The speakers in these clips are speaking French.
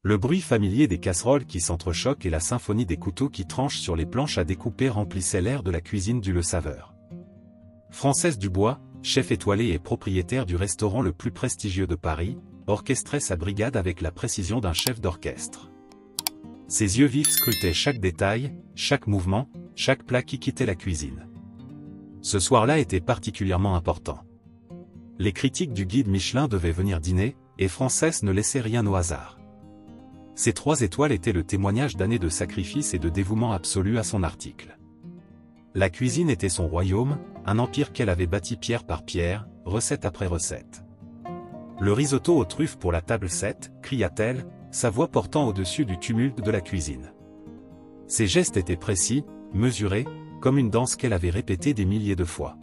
Le bruit familier des casseroles qui s'entrechoquent et la symphonie des couteaux qui tranchent sur les planches à découper remplissaient l'air de la cuisine du Le Saveur. Française Dubois, chef étoilé et propriétaire du restaurant le plus prestigieux de Paris, orchestrait sa brigade avec la précision d'un chef d'orchestre. Ses yeux vifs scrutaient chaque détail, chaque mouvement, chaque plat qui quittait la cuisine. Ce soir-là était particulièrement important. Les critiques du guide Michelin devaient venir dîner, et Française ne laissait rien au hasard. Ces 3 étoiles étaient le témoignage d'années de sacrifice et de dévouement absolu à son article. La cuisine était son royaume, un empire qu'elle avait bâti pierre par pierre, recette après recette. Le risotto aux truffes pour la table 7, cria-t-elle, sa voix portant au-dessus du tumulte de la cuisine. Ses gestes étaient précis, mesurés, comme une danse qu'elle avait répétée des milliers de fois.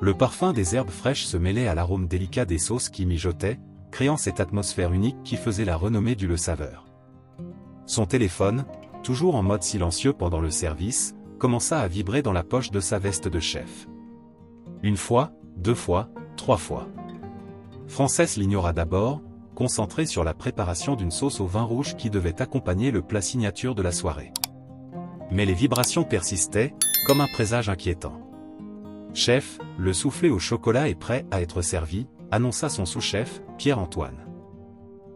Le parfum des herbes fraîches se mêlait à l'arôme délicat des sauces qui mijotaient, créant cette atmosphère unique qui faisait la renommée du Le Saveur. Son téléphone, toujours en mode silencieux pendant le service, commença à vibrer dans la poche de sa veste de chef. 1 fois, 2 fois, 3 fois. Française l'ignora d'abord, concentrée sur la préparation d'une sauce au vin rouge qui devait accompagner le plat signature de la soirée. Mais les vibrations persistaient, comme un présage inquiétant. « Chef, le soufflé au chocolat est prêt à être servi », annonça son sous-chef, Pierre-Antoine.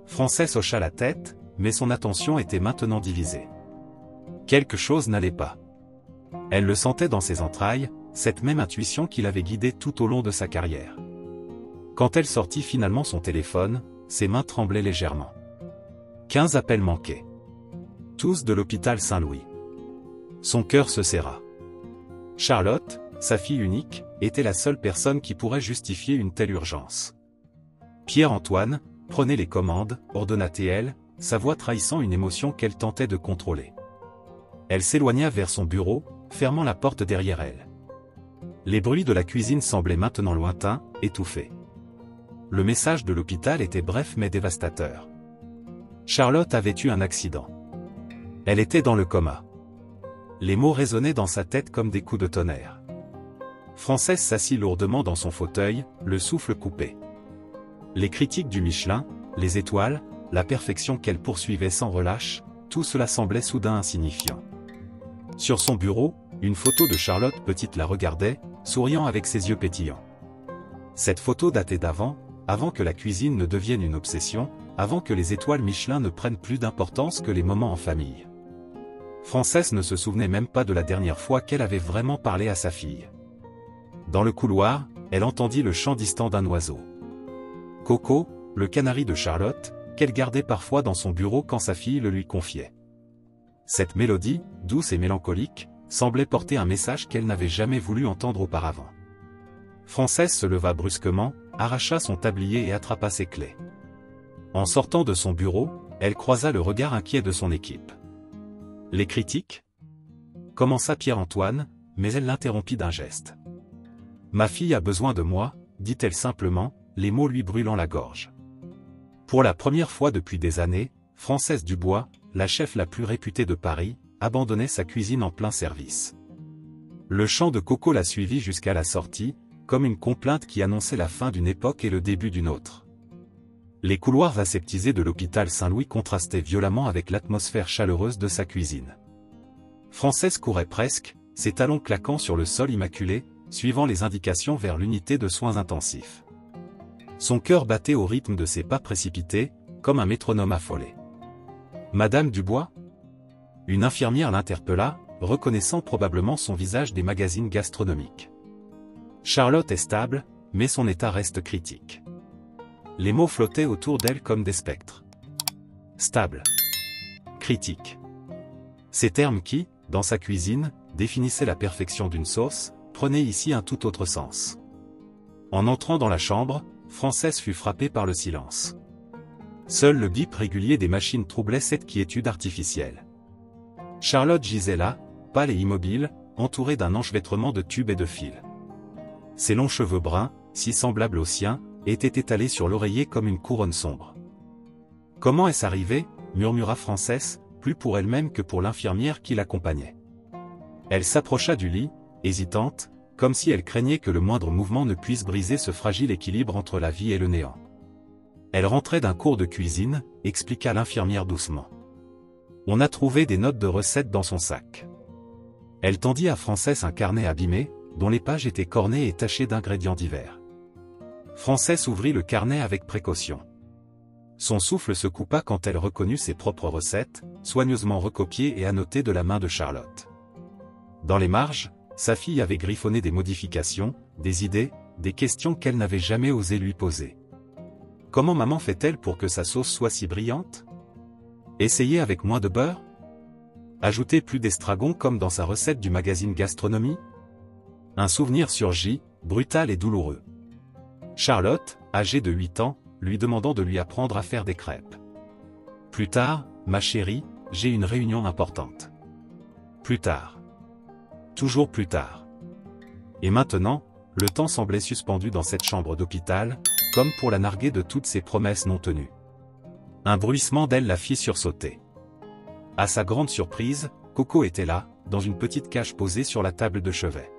Française hocha la tête, mais son attention était maintenant divisée. Quelque chose n'allait pas. Elle le sentait dans ses entrailles, cette même intuition qui l'avait guidée tout au long de sa carrière. Quand elle sortit finalement son téléphone, ses mains tremblaient légèrement. 15 appels manqués. Tous de l'hôpital Saint-Louis. Son cœur se serra. Charlotte, sa fille unique, était la seule personne qui pourrait justifier une telle urgence. Pierre-Antoine, prenez les commandes, ordonna-t-elle, sa voix trahissant une émotion qu'elle tentait de contrôler. Elle s'éloigna vers son bureau, fermant la porte derrière elle. Les bruits de la cuisine semblaient maintenant lointains, étouffés. Le message de l'hôpital était bref mais dévastateur. Charlotte avait eu un accident. Elle était dans le coma. Les mots résonnaient dans sa tête comme des coups de tonnerre. Française s'assit lourdement dans son fauteuil, le souffle coupé. Les critiques du Michelin, les étoiles, la perfection qu'elle poursuivait sans relâche, tout cela semblait soudain insignifiant. Sur son bureau, une photo de Charlotte petite la regardait, souriant avec ses yeux pétillants. Cette photo datait avant que la cuisine ne devienne une obsession, avant que les étoiles Michelin ne prennent plus d'importance que les moments en famille. Française ne se souvenait même pas de la dernière fois qu'elle avait vraiment parlé à sa fille. Dans le couloir, elle entendit le chant distant d'un oiseau. Coco, le canari de Charlotte, qu'elle gardait parfois dans son bureau quand sa fille le lui confiait. Cette mélodie, douce et mélancolique, semblait porter un message qu'elle n'avait jamais voulu entendre auparavant. Française se leva brusquement, arracha son tablier et attrapa ses clés. En sortant de son bureau, elle croisa le regard inquiet de son équipe. « Les critiques » commença Pierre-Antoine, mais elle l'interrompit d'un geste. « Ma fille a besoin de moi », dit-elle simplement, les mots lui brûlant la gorge. Pour la première fois depuis des années, Française Dubois, la chef la plus réputée de Paris, abandonnait sa cuisine en plein service. Le chant de Coco la suivit jusqu'à la sortie, comme une complainte qui annonçait la fin d'une époque et le début d'une autre. Les couloirs aseptisés de l'hôpital Saint-Louis contrastaient violemment avec l'atmosphère chaleureuse de sa cuisine. Française courait presque, ses talons claquant sur le sol immaculé, suivant les indications vers l'unité de soins intensifs. Son cœur battait au rythme de ses pas précipités, comme un métronome affolé. « Madame Dubois ?» Une infirmière l'interpella, reconnaissant probablement son visage des magazines gastronomiques. Charlotte est stable, mais son état reste critique. Les mots flottaient autour d'elle comme des spectres. Stable. Critique. Ces termes qui, dans sa cuisine, définissaient la perfection d'une sauce, prenaient ici un tout autre sens. En entrant dans la chambre, Française fut frappée par le silence. Seul le bip régulier des machines troublait cette quiétude artificielle. Charlotte gisait là, pâle et immobile, entourée d'un enchevêtrement de tubes et de fils. Ses longs cheveux bruns, si semblables aux siens, étaient étalés sur l'oreiller comme une couronne sombre. « Comment est-ce arrivé ?» murmura Française, plus pour elle-même que pour l'infirmière qui l'accompagnait. Elle s'approcha du lit, hésitante, comme si elle craignait que le moindre mouvement ne puisse briser ce fragile équilibre entre la vie et le néant. Elle rentrait d'un cours de cuisine, expliqua l'infirmière doucement. On a trouvé des notes de recettes dans son sac. Elle tendit à Frances un carnet abîmé, dont les pages étaient cornées et tachées d'ingrédients divers. Frances ouvrit le carnet avec précaution. Son souffle se coupa quand elle reconnut ses propres recettes, soigneusement recopiées et annotées de la main de Charlotte. Dans les marges, sa fille avait griffonné des modifications, des idées, des questions qu'elle n'avait jamais osé lui poser. Comment maman fait-elle pour que sa sauce soit si brillante? Essayez avec moins de beurre? Ajoutez plus d'estragon comme dans sa recette du magazine Gastronomie? Un souvenir surgit, brutal et douloureux. Charlotte, âgée de 8 ans, lui demandant de lui apprendre à faire des crêpes. Plus tard, ma chérie, j'ai une réunion importante. Plus tard. Toujours plus tard. Et maintenant, le temps semblait suspendu dans cette chambre d'hôpital, comme pour la narguer de toutes ses promesses non tenues. Un bruissement d'ailes la fit sursauter. À sa grande surprise, Coco était là, dans une petite cage posée sur la table de chevet.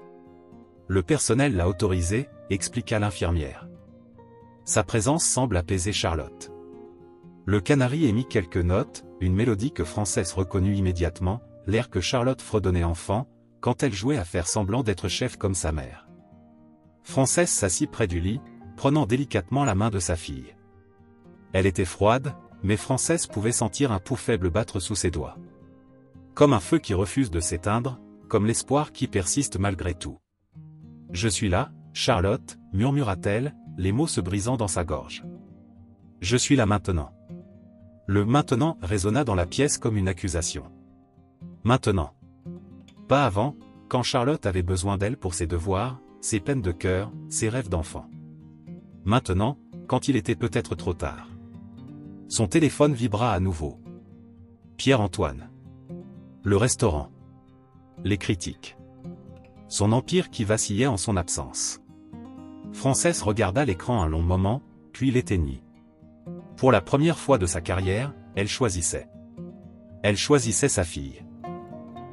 Le personnel l'a autorisé, expliqua l'infirmière. Sa présence semble apaiser Charlotte. Le canari émit quelques notes, une mélodie que Frances reconnut immédiatement, l'air que Charlotte fredonnait enfant, quand elle jouait à faire semblant d'être chef comme sa mère. Frances s'assit près du lit, prenant délicatement la main de sa fille. Elle était froide, mais Frances pouvait sentir un pouls faible battre sous ses doigts. Comme un feu qui refuse de s'éteindre, comme l'espoir qui persiste malgré tout. « Je suis là, Charlotte, murmura-t-elle, les mots se brisant dans sa gorge. « Je suis là maintenant. » Le « maintenant » résonna dans la pièce comme une accusation. « Maintenant. » Pas avant, quand Charlotte avait besoin d'elle pour ses devoirs, ses peines de cœur, ses rêves d'enfant. Maintenant, quand il était peut-être trop tard. Son téléphone vibra à nouveau. Pierre-Antoine. Le restaurant. Les critiques. Son empire qui vacillait en son absence. Frances regarda l'écran un long moment, puis l'éteignit. Pour la première fois de sa carrière, elle choisissait. Elle choisissait sa fille.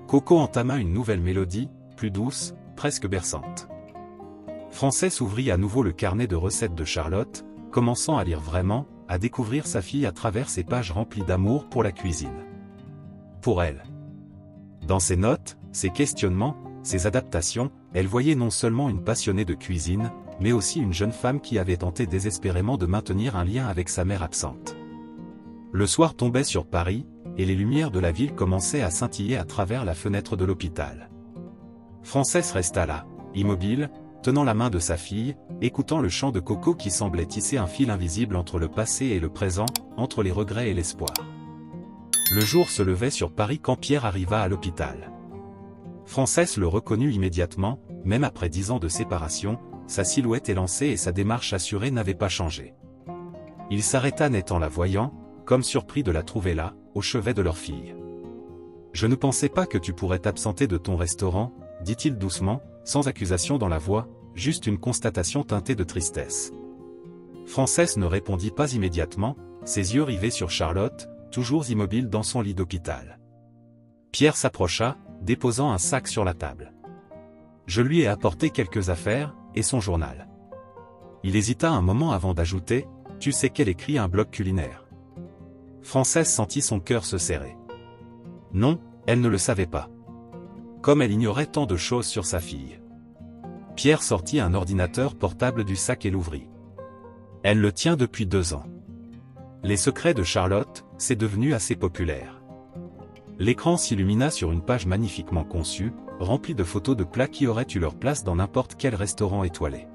Coco entama une nouvelle mélodie, plus douce, presque berçante. Frances ouvrit à nouveau le carnet de recettes de Charlotte, commençant à lire vraiment, à découvrir sa fille à travers ses pages remplies d'amour pour la cuisine. Pour elle. Dans ses notes, ses questionnements, ses adaptations, elle voyait non seulement une passionnée de cuisine, mais aussi une jeune femme qui avait tenté désespérément de maintenir un lien avec sa mère absente. Le soir tombait sur Paris, et les lumières de la ville commençaient à scintiller à travers la fenêtre de l'hôpital. Frances resta là, immobile, tenant la main de sa fille, écoutant le chant de Coco qui semblait tisser un fil invisible entre le passé et le présent, entre les regrets et l'espoir. Le jour se levait sur Paris quand Pierre arriva à l'hôpital. Frances le reconnut immédiatement, même après 10 ans de séparation, sa silhouette élancée et sa démarche assurée n'avaient pas changé. Il s'arrêta net en la voyant, comme surpris de la trouver là, au chevet de leur fille. « Je ne pensais pas que tu pourrais t'absenter de ton restaurant, » dit-il doucement, sans accusation dans la voix, juste une constatation teintée de tristesse. Frances ne répondit pas immédiatement, ses yeux rivés sur Charlotte, toujours immobile dans son lit d'hôpital. Pierre s'approcha, déposant un sac sur la table. Je lui ai apporté quelques affaires, et son journal. Il hésita un moment avant d'ajouter, « Tu sais qu'elle écrit un blog culinaire. » Frances sentit son cœur se serrer. Non, elle ne le savait pas. Comme elle ignorait tant de choses sur sa fille. Pierre sortit un ordinateur portable du sac et l'ouvrit. Elle le tient depuis 2 ans. Les secrets de Charlotte, c'est devenu assez populaire. L'écran s'illumina sur une page magnifiquement conçue, remplie de photos de plats qui auraient eu leur place dans n'importe quel restaurant étoilé.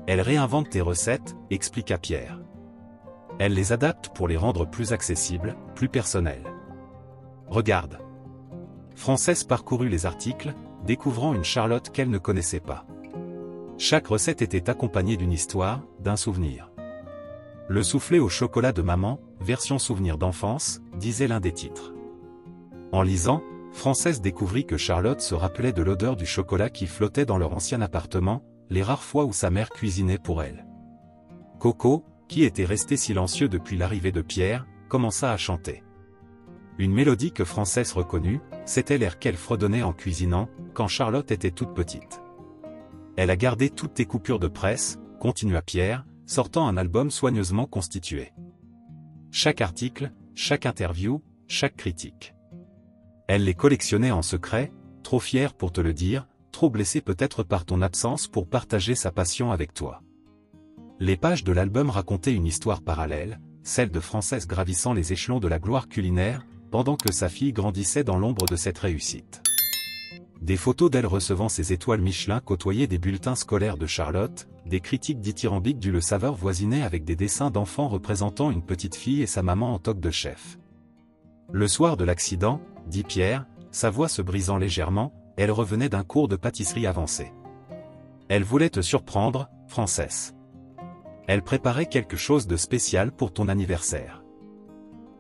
Elle réinvente tes recettes, expliqua Pierre. Elle les adapte pour les rendre plus accessibles, plus personnelles. Regarde. Frances parcourut les articles, découvrant une Charlotte qu'elle ne connaissait pas. Chaque recette était accompagnée d'une histoire, d'un souvenir. Le soufflé au chocolat de maman, version souvenir d'enfance, disait l'un des titres. En lisant, Frances découvrit que Charlotte se rappelait de l'odeur du chocolat qui flottait dans leur ancien appartement, les rares fois où sa mère cuisinait pour elle. Coco, qui était resté silencieux depuis l'arrivée de Pierre, commença à chanter. Une mélodie que Frances reconnut, c'était l'air qu'elle fredonnait en cuisinant, quand Charlotte était toute petite. Elle a gardé toutes tes coupures de presse, continua Pierre, sortant un album soigneusement constitué. Chaque article, chaque interview, chaque critique. Elle les collectionnait en secret, trop fière pour te le dire, trop blessée peut-être par ton absence pour partager sa passion avec toi. Les pages de l'album racontaient une histoire parallèle, celle de Frances gravissant les échelons de la gloire culinaire, pendant que sa fille grandissait dans l'ombre de cette réussite. Des photos d'elle recevant ses étoiles Michelin côtoyaient des bulletins scolaires de Charlotte, des critiques dithyrambiques du Le Saveur voisinaient avec des dessins d'enfants représentant une petite fille et sa maman en toque de chef. Le soir de l'accident, dit Pierre, sa voix se brisant légèrement, elle revenait d'un cours de pâtisserie avancée. Elle voulait te surprendre, Frances. Elle préparait quelque chose de spécial pour ton anniversaire.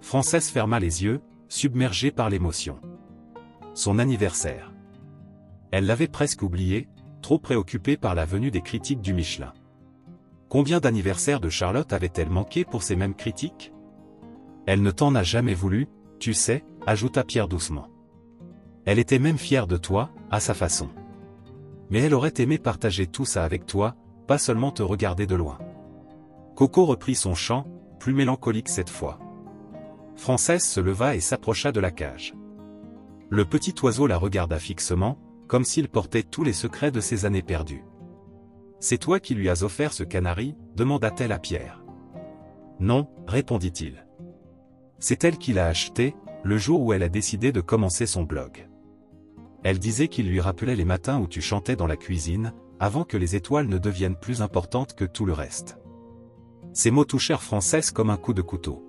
Frances ferma les yeux, submergée par l'émotion. Son anniversaire. Elle l'avait presque oublié, trop préoccupée par la venue des critiques du Michelin. Combien d'anniversaires de Charlotte avait-elle manqué pour ces mêmes critiques? Elle ne t'en a jamais voulu, tu sais, ajouta Pierre doucement. Elle était même fière de toi, à sa façon. Mais elle aurait aimé partager tout ça avec toi, pas seulement te regarder de loin. Coco reprit son chant, plus mélancolique cette fois. Frances se leva et s'approcha de la cage. Le petit oiseau la regarda fixement, comme s'il portait tous les secrets de ses années perdues. « C'est toi qui lui as offert ce canari ?» demanda-t-elle à Pierre. « Non, répondit-il. C'est elle qui l'a acheté, le jour où elle a décidé de commencer son blog. Elle disait qu'il lui rappelait les matins où tu chantais dans la cuisine, avant que les étoiles ne deviennent plus importantes que tout le reste. » Ces mots touchèrent Frances comme un coup de couteau.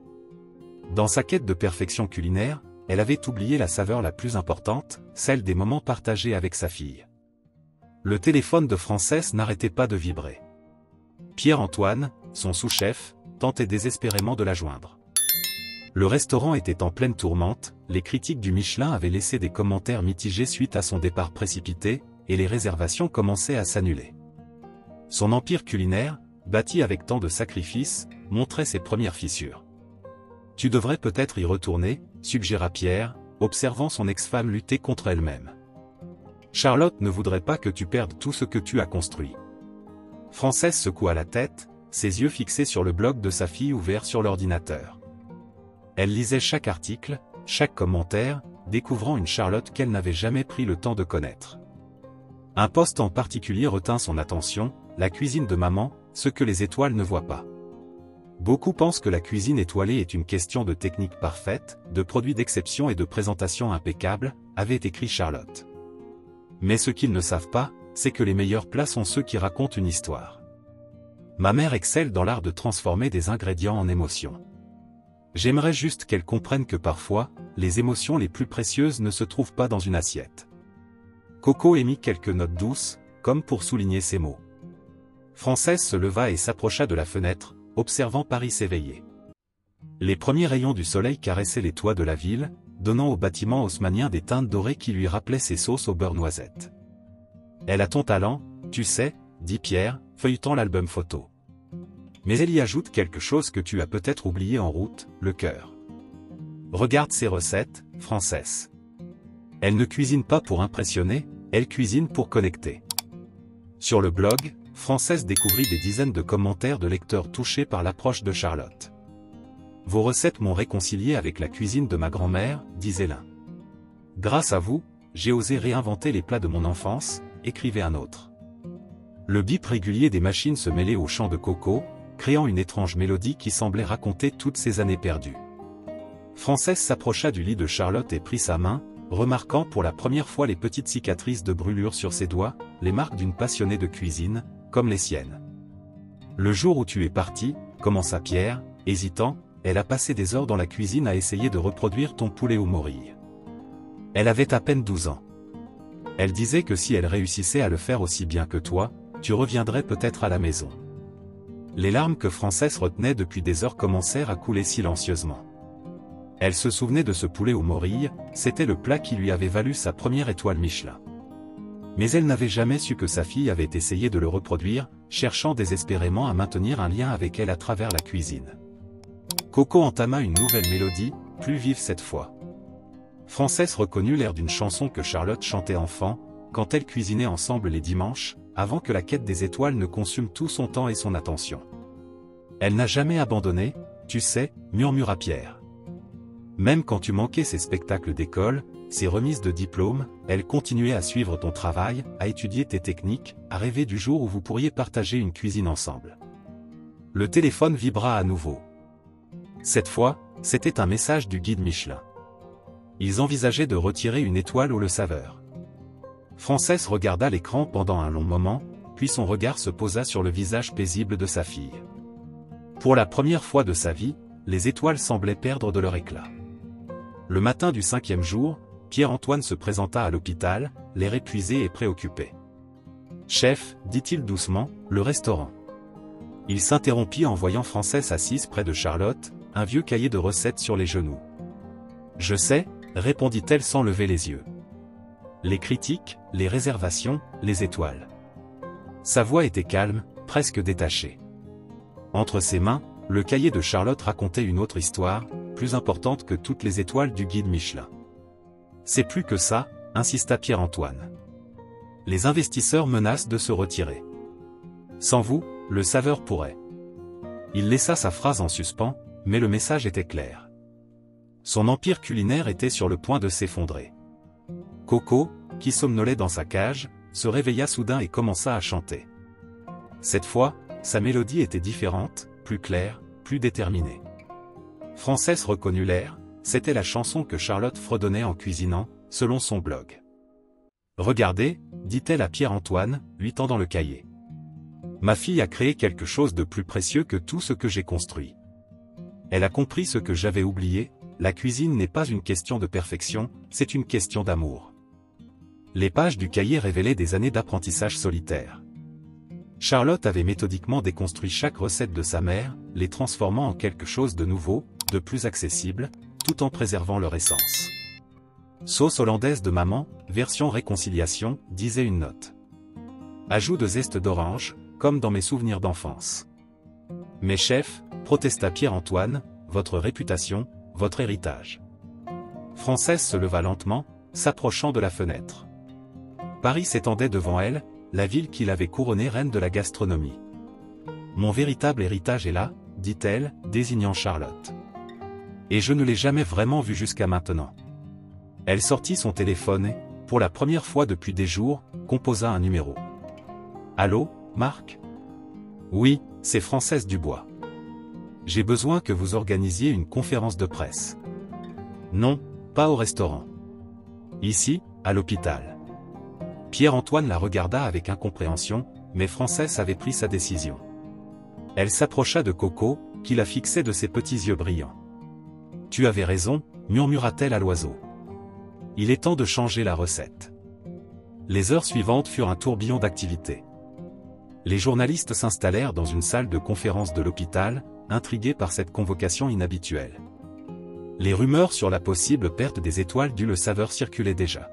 Dans sa quête de perfection culinaire, elle avait oublié la saveur la plus importante, celle des moments partagés avec sa fille. Le téléphone de Frances n'arrêtait pas de vibrer. Pierre-Antoine, son sous-chef, tentait désespérément de la joindre. Le restaurant était en pleine tourmente, les critiques du Michelin avaient laissé des commentaires mitigés suite à son départ précipité, et les réservations commençaient à s'annuler. Son empire culinaire, bâti avec tant de sacrifices, montrait ses premières fissures. « Tu devrais peut-être y retourner », suggéra Pierre, observant son ex-femme lutter contre elle-même. « Charlotte ne voudrait pas que tu perdes tout ce que tu as construit. » Frances secoua la tête, ses yeux fixés sur le blog de sa fille ouvert sur l'ordinateur. Elle lisait chaque article, chaque commentaire, découvrant une Charlotte qu'elle n'avait jamais pris le temps de connaître. Un post en particulier retint son attention, la cuisine de maman, ce que les étoiles ne voient pas. Beaucoup pensent que la cuisine étoilée est une question de technique parfaite, de produits d'exception et de présentation impeccable, avait écrit Charlotte. Mais ce qu'ils ne savent pas, c'est que les meilleurs plats sont ceux qui racontent une histoire. Ma mère excelle dans l'art de transformer des ingrédients en émotions. J'aimerais juste qu'elle comprenne que parfois, les émotions les plus précieuses ne se trouvent pas dans une assiette. Coco émit quelques notes douces, comme pour souligner ces mots. Frances se leva et s'approcha de la fenêtre, observant Paris s'éveiller. Les premiers rayons du soleil caressaient les toits de la ville, donnant au bâtiment haussmannien des teintes dorées qui lui rappelaient ses sauces au beurre noisette. « Elle a ton talent, tu sais, » dit Pierre, feuilletant l'album photo. « Mais elle y ajoute quelque chose que tu as peut-être oublié en route, le cœur. Regarde ses recettes, Frances. Elle ne cuisine pas pour impressionner, elle cuisine pour connecter. » Sur le blog, Frances découvrit des dizaines de commentaires de lecteurs touchés par l'approche de Charlotte. « Vos recettes m'ont réconcilié avec la cuisine de ma grand-mère, » disait l'un. « Grâce à vous, j'ai osé réinventer les plats de mon enfance, » écrivait un autre. Le bip régulier des machines se mêlait au chant de Coco, créant une étrange mélodie qui semblait raconter toutes ces années perdues. Frances s'approcha du lit de Charlotte et prit sa main, remarquant pour la première fois les petites cicatrices de brûlure sur ses doigts, les marques d'une passionnée de cuisine, comme les siennes. « Le jour où tu es parti, » commença Pierre, hésitant, « elle a passé des heures dans la cuisine à essayer de reproduire ton poulet aux morilles. Elle avait à peine 12 ans. Elle disait que si elle réussissait à le faire aussi bien que toi, tu reviendrais peut-être à la maison. » Les larmes que Frances retenait depuis des heures commencèrent à couler silencieusement. Elle se souvenait de ce poulet aux morilles, c'était le plat qui lui avait valu sa première étoile Michelin. Mais elle n'avait jamais su que sa fille avait essayé de le reproduire, cherchant désespérément à maintenir un lien avec elle à travers la cuisine. Coco entama une nouvelle mélodie, plus vive cette fois. Frances reconnut l'air d'une chanson que Charlotte chantait enfant, quand elles cuisinaient ensemble les dimanches, avant que la quête des étoiles ne consume tout son temps et son attention. Elle n'a jamais abandonné, tu sais, murmura Pierre. Même quand tu manquais ces spectacles d'école, ces remises de diplômes, elle continuait à suivre ton travail, à étudier tes techniques, à rêver du jour où vous pourriez partager une cuisine ensemble. Le téléphone vibra à nouveau. Cette fois, c'était un message du guide Michelin. Ils envisageaient de retirer une étoile au Le Saveur. Frances regarda l'écran pendant un long moment, puis son regard se posa sur le visage paisible de sa fille. Pour la première fois de sa vie, les étoiles semblaient perdre de leur éclat. Le matin du 5e jour, Pierre-Antoine se présenta à l'hôpital, l'air épuisé et préoccupé. « Chef, dit-il doucement, le restaurant. » Il s'interrompit en voyant Frances assise près de Charlotte, un vieux cahier de recettes sur les genoux. « Je sais, » répondit-elle sans lever les yeux. « Les critiques, les réservations, les étoiles. » Sa voix était calme, presque détachée. Entre ses mains, le cahier de Charlotte racontait une autre histoire, plus importante que toutes les étoiles du guide Michelin. « C'est plus que ça, » insista Pierre-Antoine. « Les investisseurs menacent de se retirer. Sans vous, Le Saveur pourrait. » Il laissa sa phrase en suspens, mais le message était clair. Son empire culinaire était sur le point de s'effondrer. Coco, qui somnolait dans sa cage, se réveilla soudain et commença à chanter. Cette fois, sa mélodie était différente, plus claire, plus déterminée. Frances reconnut l'air, c'était la chanson que Charlotte fredonnait en cuisinant, selon son blog. « Regardez, » dit-elle à Pierre-Antoine, lui tendant le cahier. « Ma fille a créé quelque chose de plus précieux que tout ce que j'ai construit. Elle a compris ce que j'avais oublié, la cuisine n'est pas une question de perfection, c'est une question d'amour. » Les pages du cahier révélaient des années d'apprentissage solitaire. Charlotte avait méthodiquement déconstruit chaque recette de sa mère, les transformant en quelque chose de nouveau, de plus accessible, tout en préservant leur essence. Sauce hollandaise de maman, version réconciliation, disait une note. Ajout de zeste d'orange, comme dans mes souvenirs d'enfance. Mais chef, protesta Pierre-Antoine, votre réputation, votre héritage. Frances se leva lentement, s'approchant de la fenêtre. Paris s'étendait devant elle, la ville qu'il avait couronnée reine de la gastronomie. Mon véritable héritage est là, dit-elle, désignant Charlotte. Et je ne l'ai jamais vraiment vu jusqu'à maintenant. Elle sortit son téléphone et, pour la première fois depuis des jours, composa un numéro. Allô, Marc ? Oui, c'est Frances Dubois. J'ai besoin que vous organisiez une conférence de presse. Non, pas au restaurant. Ici, à l'hôpital. Pierre-Antoine la regarda avec incompréhension, mais Frances avait pris sa décision. Elle s'approcha de Coco, qui la fixait de ses petits yeux brillants. « Tu avais raison, » murmura-t-elle à l'oiseau. « Il est temps de changer la recette. » Les heures suivantes furent un tourbillon d'activités. Les journalistes s'installèrent dans une salle de conférence de l'hôpital, intrigués par cette convocation inhabituelle. Les rumeurs sur la possible perte des étoiles du Le Saveur circulaient déjà.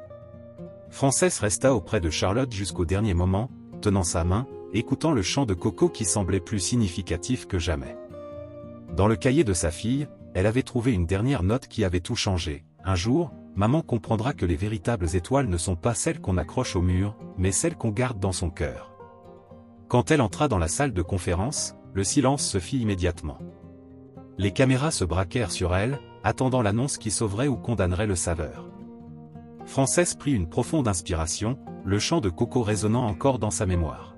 Frances resta auprès de Charlotte jusqu'au dernier moment, tenant sa main, écoutant le chant de Coco qui semblait plus significatif que jamais. Dans le cahier de sa fille, elle avait trouvé une dernière note qui avait tout changé. Un jour, maman comprendra que les véritables étoiles ne sont pas celles qu'on accroche au mur, mais celles qu'on garde dans son cœur. Quand elle entra dans la salle de conférence, le silence se fit immédiatement. Les caméras se braquèrent sur elle, attendant l'annonce qui sauverait ou condamnerait Le Saveur. Frances prit une profonde inspiration, le chant de Coco résonnant encore dans sa mémoire.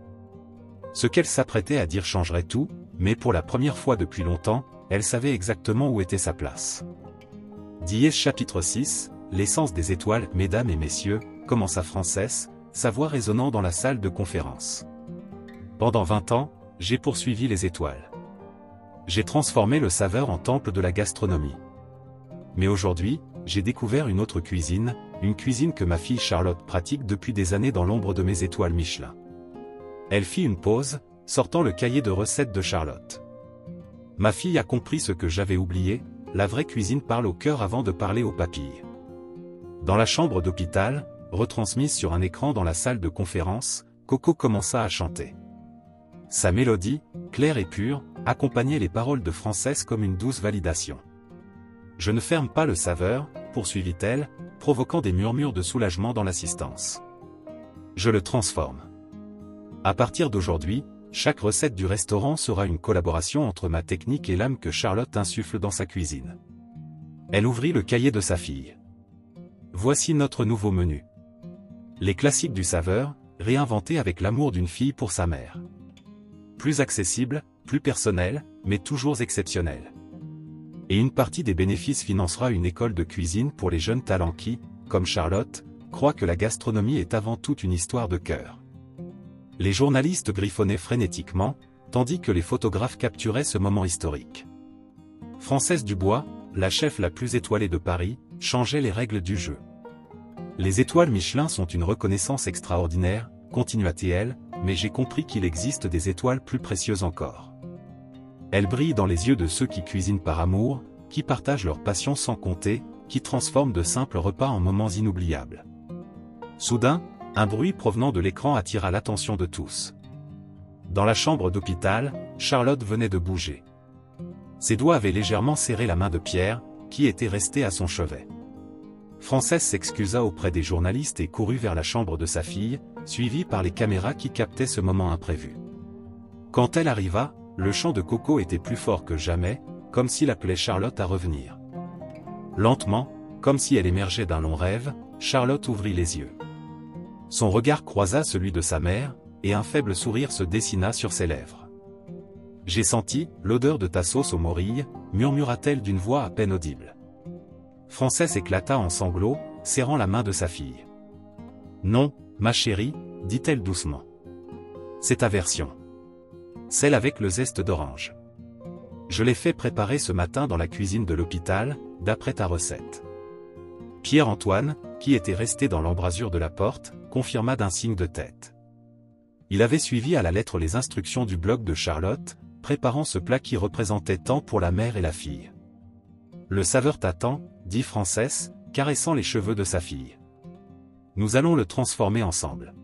Ce qu'elle s'apprêtait à dire changerait tout, mais pour la première fois depuis longtemps, elle savait exactement où était sa place. Dièse chapitre 6, l'essence des étoiles, mesdames et messieurs, commença Frances, sa voix résonnant dans la salle de conférence. Pendant 20 ans, j'ai poursuivi les étoiles. J'ai transformé Le Saveur en temple de la gastronomie. Mais aujourd'hui, j'ai découvert une autre cuisine, une cuisine que ma fille Charlotte pratique depuis des années dans l'ombre de mes étoiles Michelin. Elle fit une pause, sortant le cahier de recettes de Charlotte. Ma fille a compris ce que j'avais oublié, la vraie cuisine parle au cœur avant de parler aux papilles. Dans la chambre d'hôpital, retransmise sur un écran dans la salle de conférence, Coco commença à chanter. Sa mélodie, claire et pure, accompagnait les paroles de Frances comme une douce validation. Je ne ferme pas Le Saveur, poursuivit-elle, provoquant des murmures de soulagement dans l'assistance. Je le transforme. À partir d'aujourd'hui, chaque recette du restaurant sera une collaboration entre ma technique et l'âme que Charlotte insuffle dans sa cuisine. Elle ouvrit le cahier de sa fille. Voici notre nouveau menu. Les classiques du saveur, réinventés avec l'amour d'une fille pour sa mère. Plus accessible, plus personnel, mais toujours exceptionnel. Et une partie des bénéfices financera une école de cuisine pour les jeunes talents qui, comme Charlotte, croient que la gastronomie est avant tout une histoire de cœur. Les journalistes griffonnaient frénétiquement, tandis que les photographes capturaient ce moment historique. Française Dubois, la chef la plus étoilée de Paris, changeait les règles du jeu. Les étoiles Michelin sont une reconnaissance extraordinaire, continua-t-elle, mais j'ai compris qu'il existe des étoiles plus précieuses encore. Elles brillent dans les yeux de ceux qui cuisinent par amour, qui partagent leur passion sans compter, qui transforment de simples repas en moments inoubliables. Soudain, un bruit provenant de l'écran attira l'attention de tous. Dans la chambre d'hôpital, Charlotte venait de bouger. Ses doigts avaient légèrement serré la main de Pierre, qui était resté à son chevet. Française s'excusa auprès des journalistes et courut vers la chambre de sa fille, suivie par les caméras qui captaient ce moment imprévu. Quand elle arriva, le chant de Coco était plus fort que jamais, comme s'il appelait Charlotte à revenir. Lentement, comme si elle émergeait d'un long rêve, Charlotte ouvrit les yeux. Son regard croisa celui de sa mère, et un faible sourire se dessina sur ses lèvres. « J'ai senti l'odeur de ta sauce aux morilles », murmura-t-elle d'une voix à peine audible. Française éclata en sanglots, serrant la main de sa fille. « Non, ma chérie, dit-elle doucement. C'est ta version. Celle avec le zeste d'orange. Je l'ai fait préparer ce matin dans la cuisine de l'hôpital, d'après ta recette. » Pierre-Antoine, qui était resté dans l'embrasure de la porte, confirma d'un signe de tête. Il avait suivi à la lettre les instructions du blog de Charlotte, préparant ce plat qui représentait tant pour la mère et la fille. « Le saveur t'attend, » dit Française, caressant les cheveux de sa fille. « Nous allons le transformer ensemble.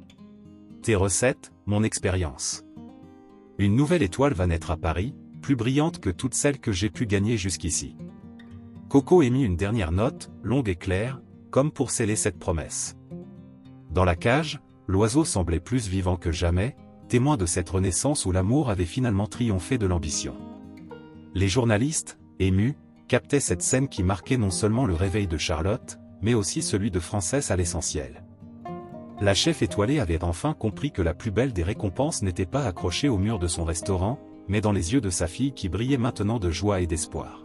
Tes recettes, mon expérience. Une nouvelle étoile va naître à Paris, plus brillante que toutes celles que j'ai pu gagner jusqu'ici. » Coco émit une dernière note, longue et claire, comme pour sceller cette promesse. Dans la cage, l'oiseau semblait plus vivant que jamais, témoin de cette renaissance où l'amour avait finalement triomphé de l'ambition. Les journalistes, émus, captaient cette scène qui marquait non seulement le réveil de Charlotte, mais aussi celui de Française à l'essentiel. La chef étoilée avait enfin compris que la plus belle des récompenses n'était pas accrochée au mur de son restaurant, mais dans les yeux de sa fille qui brillaient maintenant de joie et d'espoir.